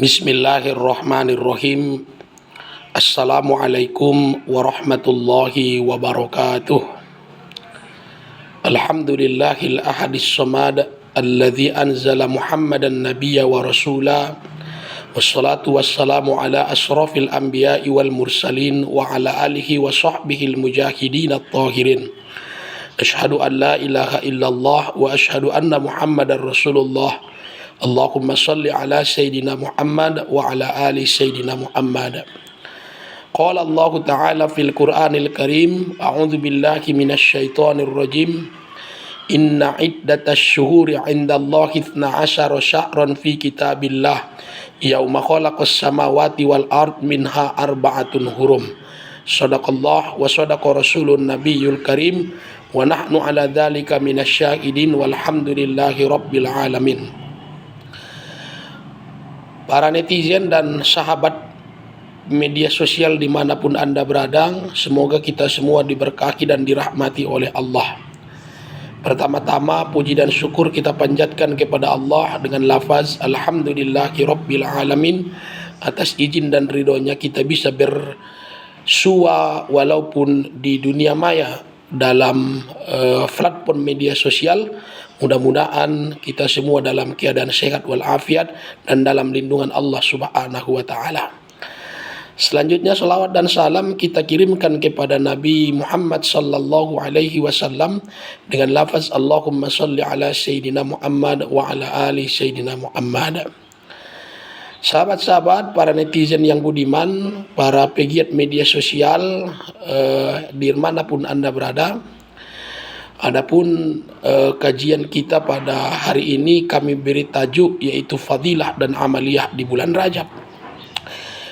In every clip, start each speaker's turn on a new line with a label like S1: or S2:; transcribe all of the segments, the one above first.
S1: Bismillahirrahmanirrahim. Assalamualaikum warahmatullahi wabarakatuh. Alhamdulillahil ahadis samad alladzi anzala Muhammadan nabiyya wa rasula. Wassalatu wassalamu ala asrafil anbiya'i wal mursalin wa ala alihi wa sahbihil mujahidin at-tahirin. Asyhadu an la ilaha illallah wa asyhadu anna Muhammadar Rasulullah. Allahumma salli ala Sayyidina Muhammad wa ala ali Sayyidina Muhammad. Qala Allah Ta'ala fil Qur'anil Karim, a'udzu billahi minasy syaithanir rajim. Inna iddatash syuhuri 'indallahi 12 syahran fi kitabillah yauma khalaqas samawati wal ard minha arba'atun hurum. Shadaqallah wa shadaqa rasulun nabiyyul karim wa nahnu ala dzalika minasy syahidin walhamdulillahi rabbil alamin. Para netizen dan sahabat media sosial dimanapun Anda berada, semoga kita semua diberkahi dan dirahmati oleh Allah. Pertama-tama puji dan syukur kita panjatkan kepada Allah dengan lafaz Alhamdulillahi Rabbil Alamin. Atas izin dan ridhonya kita bisa bersua walaupun di dunia maya dalam platform media sosial. Mudah-mudahan kita semua dalam keadaan sehat walafiat dan dalam lindungan Allah Subhanahu wa taala. Selanjutnya salawat dan salam kita kirimkan kepada Nabi Muhammad sallallahu alaihi wasallam dengan lafaz Allahumma salli ala Sayyidina Muhammad wa ala ali Sayyidina Muhammad. Sahabat-sahabat, para netizen yang budiman, para pegiat media sosial dimanapun Anda berada. Adapun kajian kita pada hari ini kami beri tajuk yaitu fadilah dan amaliyah di bulan Rajab.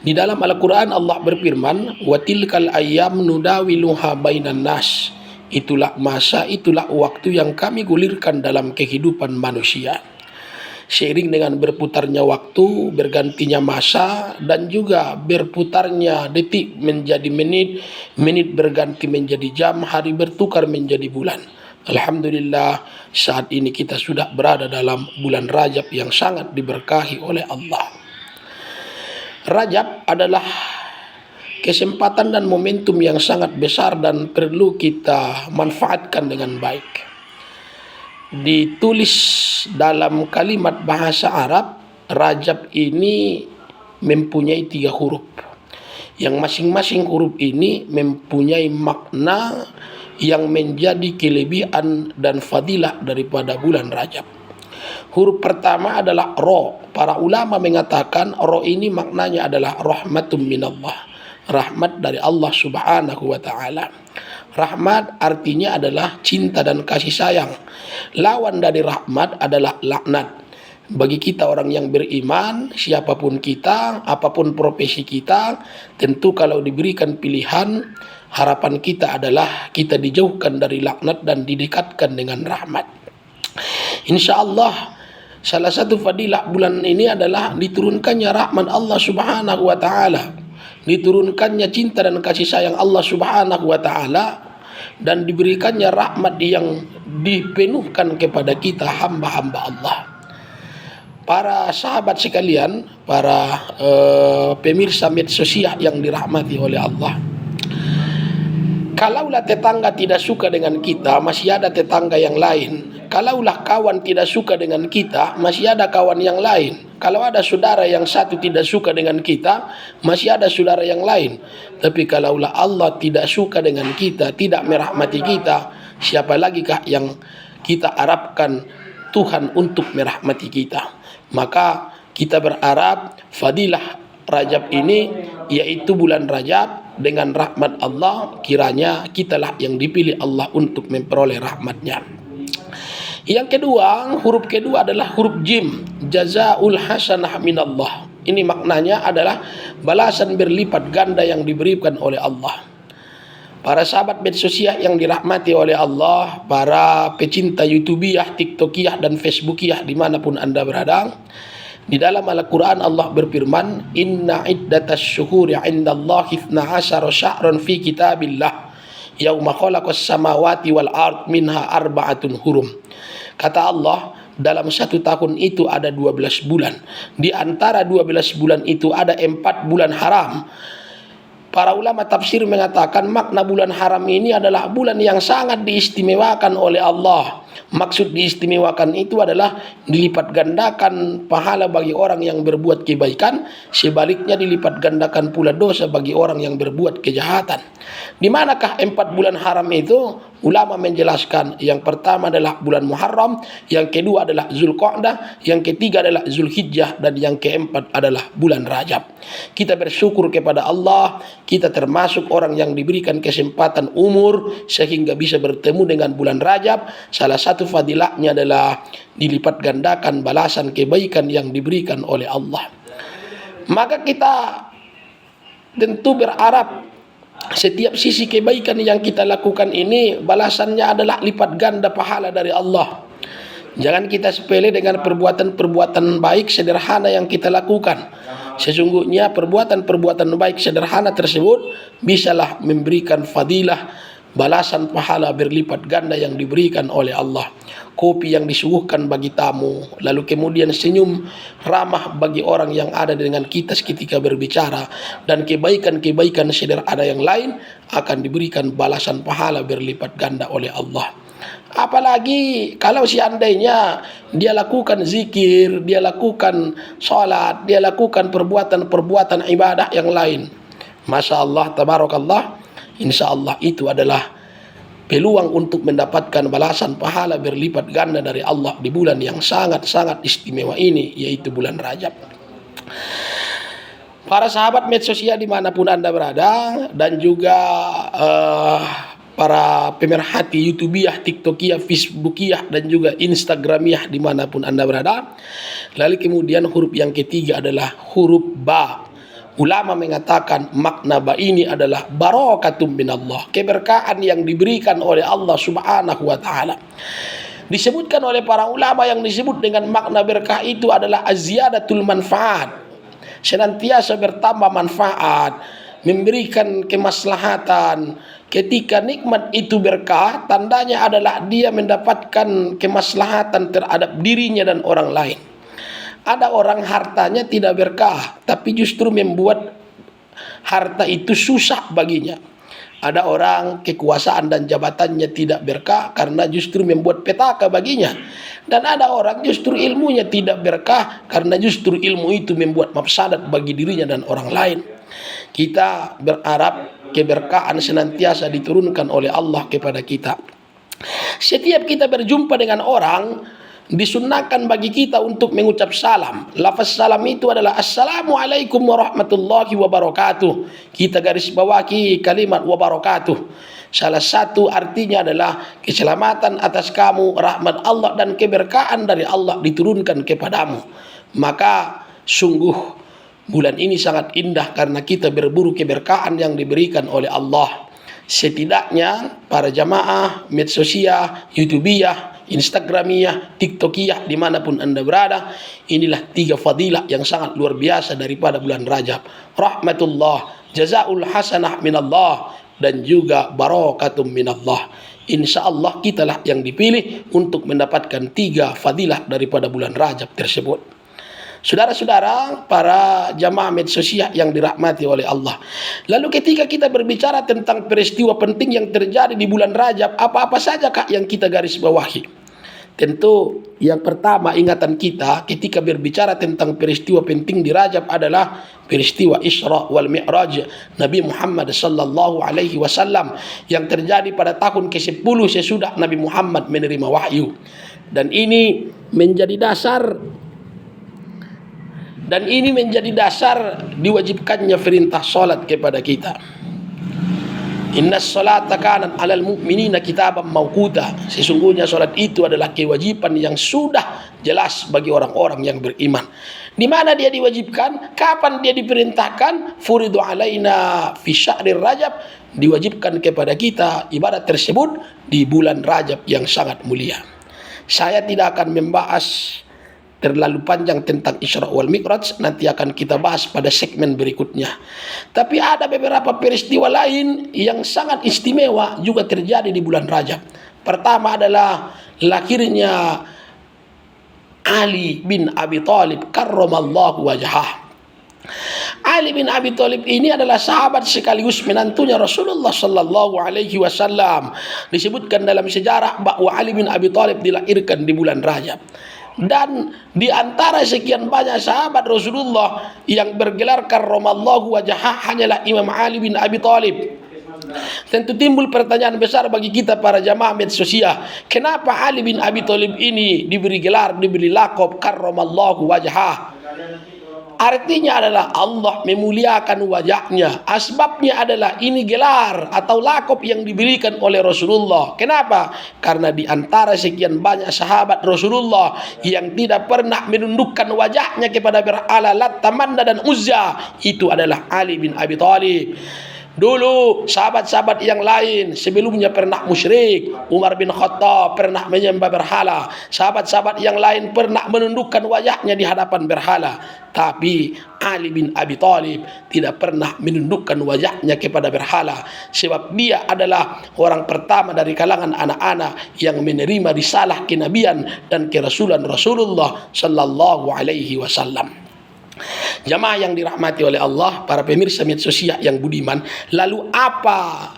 S1: Di dalam Al-Quran Allah berfirman, wa tilkal ayyam nudawiluha bainan nas. Itulah masa, itulah waktu yang kami gulirkan dalam kehidupan manusia. Seiring dengan berputarnya waktu, bergantinya masa, dan juga berputarnya detik menjadi menit, menit berganti menjadi jam, hari bertukar menjadi bulan. Alhamdulillah, saat ini kita sudah berada dalam bulan Rajab yang sangat diberkahi oleh Allah. Rajab adalah kesempatan dan momentum yang sangat besar dan perlu kita manfaatkan dengan baik. Ditulis dalam kalimat bahasa Arab, Rajab ini mempunyai 3 huruf. Yang masing-masing huruf ini mempunyai makna yang menjadi kelebihan dan fadilah daripada bulan Rajab. Huruf pertama adalah Ro. Para ulama mengatakan Ro ini maknanya adalah rahmatun minallah, rahmat dari Allah Subhanahu wa taala. Rahmat artinya adalah cinta dan kasih sayang. Lawan dari rahmat adalah laknat. Bagi kita orang yang beriman, siapapun kita, apapun profesi kita, tentu kalau diberikan pilihan, harapan kita adalah kita dijauhkan dari laknat dan didekatkan dengan rahmat. Insya Allah, salah satu fadilah bulan ini adalah diturunkannya rahmat Allah Subhanahu wa taala. Diturunkannya cinta dan kasih sayang Allah Subhanahu wa taala dan diberikannya rahmat yang dipenuhkan kepada kita hamba-hamba Allah. Para sahabat sekalian, para pemirsa medsos yang dirahmati oleh Allah. Kalaulah tetangga tidak suka dengan kita, masih ada tetangga yang lain. Kalaulah kawan tidak suka dengan kita, masih ada kawan yang lain. Kalau ada saudara yang satu tidak suka dengan kita, masih ada saudara yang lain. Tapi kalaulah Allah tidak suka dengan kita, tidak merahmati kita, siapa lagikah yang kita harapkan Tuhan untuk merahmati kita? Maka kita berharap fadilah Rajab ini, yaitu bulan Rajab, dengan rahmat Allah, kiranya kitalah yang dipilih Allah untuk memperoleh rahmatnya. Yang kedua, huruf kedua adalah huruf Jim, jazaul hasanah minallah. Ini maknanya adalah balasan berlipat ganda yang diberikan oleh Allah. Para sahabat medsosiyah yang dirahmati oleh Allah, para pecinta YouTubiyah, TikTokiyah, dan Facebookiyah dimanapun Anda berada, di dalam Al-Quran Allah berfirman, Inna iddatas syuhuri 'indallahi 12 syahran fi kitabillah yauma khalaqas samawati wal ard minha arba'atun hurum. Kata Allah, dalam 1 tahun itu ada 12 bulan. Di antara 12 bulan itu ada 4 bulan haram. Para ulama tafsir mengatakan makna bulan haram ini adalah bulan yang sangat diistimewakan oleh Allah. Maksud diistimewakan itu adalah dilipat gandakan pahala bagi orang yang berbuat kebaikan, sebaliknya dilipat gandakan pula dosa bagi orang yang berbuat kejahatan. Di manakah 4 bulan haram itu? Ulama menjelaskan, yang pertama adalah bulan Muharram, yang kedua adalah Zulqa'dah, yang ketiga adalah Zulhijjah, dan yang keempat adalah bulan Rajab. Kita bersyukur kepada Allah, kita termasuk orang yang diberikan kesempatan umur sehingga bisa bertemu dengan bulan Rajab. Salah satu fadilahnya adalah dilipat gandakan balasan kebaikan yang diberikan oleh Allah. Maka kita tentu berharap setiap sisi kebaikan yang kita lakukan ini balasannya adalah lipat ganda pahala dari Allah. Jangan kita sepele dengan perbuatan-perbuatan baik sederhana yang kita lakukan. Sesungguhnya perbuatan-perbuatan baik sederhana tersebut bisalah memberikan fadilah balasan pahala berlipat ganda yang diberikan oleh Allah. Kopi yang disuguhkan bagi tamu, lalu kemudian senyum ramah bagi orang yang ada dengan kita ketika berbicara, dan kebaikan-kebaikan sederhana yang lain akan diberikan balasan pahala berlipat ganda oleh Allah. Apalagi kalau seandainya dia lakukan zikir, dia lakukan sholat, dia lakukan perbuatan-perbuatan ibadah yang lain. Masya Allah, tabarakallah, insya Allah itu adalah peluang untuk mendapatkan balasan pahala berlipat ganda dari Allah di bulan yang sangat-sangat istimewa ini, yaitu bulan Rajab. Para sahabat medsosia dimanapun Anda berada, dan juga para pemerhati YouTubiah, TikTokiah, Facebookiah, dan juga Instagramiah dimanapun Anda berada. Lalu kemudian huruf yang ketiga adalah huruf Ba. Ulama mengatakan makna ba ini adalah barakatum minallah, keberkahan yang diberikan oleh Allah Subhanahu wa taala. Disebutkan oleh para ulama yang disebut dengan makna berkah itu adalah aziyadatul manfaat, senantiasa bertambah manfaat, memberikan kemaslahatan. Ketika nikmat itu berkah, tandanya adalah dia mendapatkan kemaslahatan terhadap dirinya dan orang lain. Ada orang hartanya tidak berkah, tapi justru membuat harta itu susah baginya. Ada orang kekuasaan dan jabatannya tidak berkah karena justru membuat petaka baginya. Dan ada orang justru ilmunya tidak berkah karena justru ilmu itu membuat mafsadat bagi dirinya dan orang lain. Kita berharap keberkahan senantiasa diturunkan oleh Allah kepada kita. Setiap kita berjumpa dengan orang, disunnahkan bagi kita untuk mengucap salam. Lafaz salam itu adalah Assalamualaikum warahmatullahi wabarakatuh. Kita garis bawahi kalimat wabarakatuh. Salah satu artinya adalah keselamatan atas kamu, rahmat Allah dan keberkahan dari Allah diturunkan kepadamu. Maka sungguh bulan ini sangat indah karena kita berburu keberkahan yang diberikan oleh Allah. Setidaknya para jamaah medsosia, YouTubiah, Instagramiah, TikTokiah, dimanapun Anda berada, inilah 3 fadilah yang sangat luar biasa daripada bulan Rajab. Rahmatullah, jazaul hasanah minallah, dan juga barakatum minallah. Insya Allah kitalah yang dipilih untuk mendapatkan 3 fadilah daripada bulan Rajab tersebut. Saudara-saudara, para jamaah medsosia yang dirahmati oleh Allah. Lalu ketika kita berbicara tentang peristiwa penting yang terjadi di bulan Rajab, apa-apa saja kak yang kita garis bawahi? Tentu yang pertama ingatan kita ketika berbicara tentang peristiwa penting di Rajab adalah peristiwa Isra wal Mi'raj Nabi Muhammad sallallahu alaihi wasallam yang terjadi pada tahun ke-10 sesudah Nabi Muhammad menerima wahyu. Dan ini menjadi dasar diwajibkannya perintah salat kepada kita. Innas salata kanat 'alal mu'minina kitaban mawquta. Sesungguhnya salat itu adalah kewajiban yang sudah jelas bagi orang-orang yang beriman. Di mana dia diwajibkan? Kapan dia diperintahkan? Furidu alaina fi syahrir Rajab. Diwajibkan kepada kita ibadat tersebut di bulan Rajab yang sangat mulia. Saya tidak akan membahas terlalu panjang tentang Isra wal Mi'raj, nanti akan kita bahas pada segmen berikutnya. Tapi ada beberapa peristiwa lain yang sangat istimewa juga terjadi di bulan Rajab. Pertama adalah lahirnya Ali bin Abi Thalib karramallahu wajhah. Ali bin Abi Thalib ini adalah sahabat sekaligus menantunya Rasulullah sallallahu alaihi wasallam. Disebutkan dalam sejarah bahwa Ali bin Abi Thalib dilahirkan di bulan Rajab. Dan di antara sekian banyak sahabat Rasulullah yang bergelar karramallahu wajhah hanyalah Imam Ali bin Abi Thalib. Tentu timbul pertanyaan besar bagi kita para jamaah medsosia, kenapa Ali bin Abi Thalib ini diberi gelar, diberi lakop karramallahu wajhah? Artinya adalah Allah memuliakan wajahnya. Asbabnya adalah ini gelar atau lakop yang diberikan oleh Rasulullah. Kenapa? Karena di antara sekian banyak sahabat Rasulullah yang tidak pernah menundukkan wajahnya kepada berhala Lat, Manat dan Uzza, itu adalah Ali bin Abi Thalib. Dulu sahabat-sahabat yang lain sebelumnya pernah musyrik. Umar bin Khattab pernah menyembah berhala. Sahabat-sahabat yang lain pernah menundukkan wajahnya di hadapan berhala. Tapi Ali bin Abi Thalib tidak pernah menundukkan wajahnya kepada berhala, sebab dia adalah orang pertama dari kalangan anak-anak yang menerima risalah kenabian dan kerasulan Rasulullah sallallahu alaihi wasallam. Jamaah yang dirahmati oleh Allah, para pemirsa medsosia yang budiman, lalu apa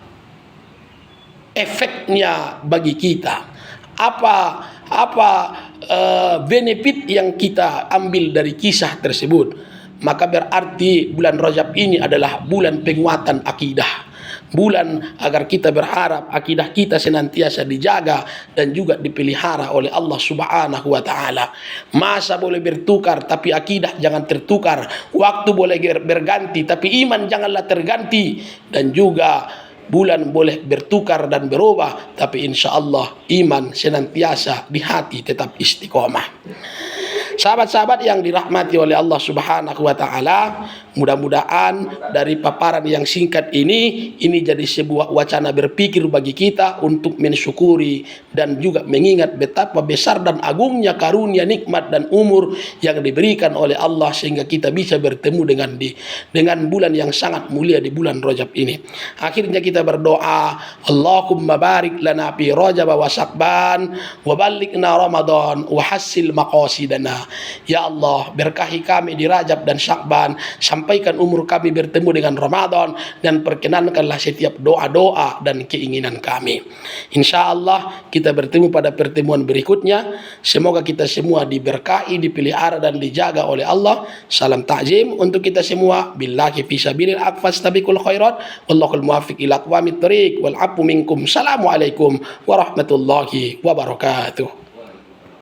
S1: efeknya bagi kita? Apa benefit yang kita ambil dari kisah tersebut? Maka berarti bulan Rajab ini adalah bulan penguatan akidah. Bulan agar kita berharap akidah kita senantiasa dijaga dan juga dipelihara oleh Allah Subhanahu wa taala. Masa boleh bertukar tapi akidah jangan tertukar. Waktu boleh berganti tapi iman janganlah terganti. Dan juga bulan boleh bertukar dan berubah tapi insya Allah iman senantiasa di hati tetap istiqomah. Sahabat-sahabat yang dirahmati oleh Allah Subhanahu wa taala, mudah-mudahan dari paparan yang singkat ini jadi sebuah wacana berpikir bagi kita untuk mensyukuri dan juga mengingat betapa besar dan agungnya karunia, nikmat dan umur yang diberikan oleh Allah sehingga kita bisa bertemu dengan bulan yang sangat mulia di bulan Rajab ini. Akhirnya kita berdoa, Allahumma barik lana fi Rajab wa Sya'ban wa ballighna Ramadan wa hassil maqasidana. Ya Allah, berkahi kami di Rajab dan Sya'ban, sampaikan umur kami bertemu dengan Ramadan, dan perkenankanlah setiap doa-doa dan keinginan kami. Insya Allah kita bertemu pada pertemuan berikutnya. Semoga kita semua diberkahi, dipelihara dan dijaga oleh Allah. Salam takzim untuk kita semua. Billahi fi sabilil aqfas tabiqul khairat wallahul muwaffiq ila aqwamit thoriq wal afu minkum. Assalamualaikum warahmatullahi wabarakatuh.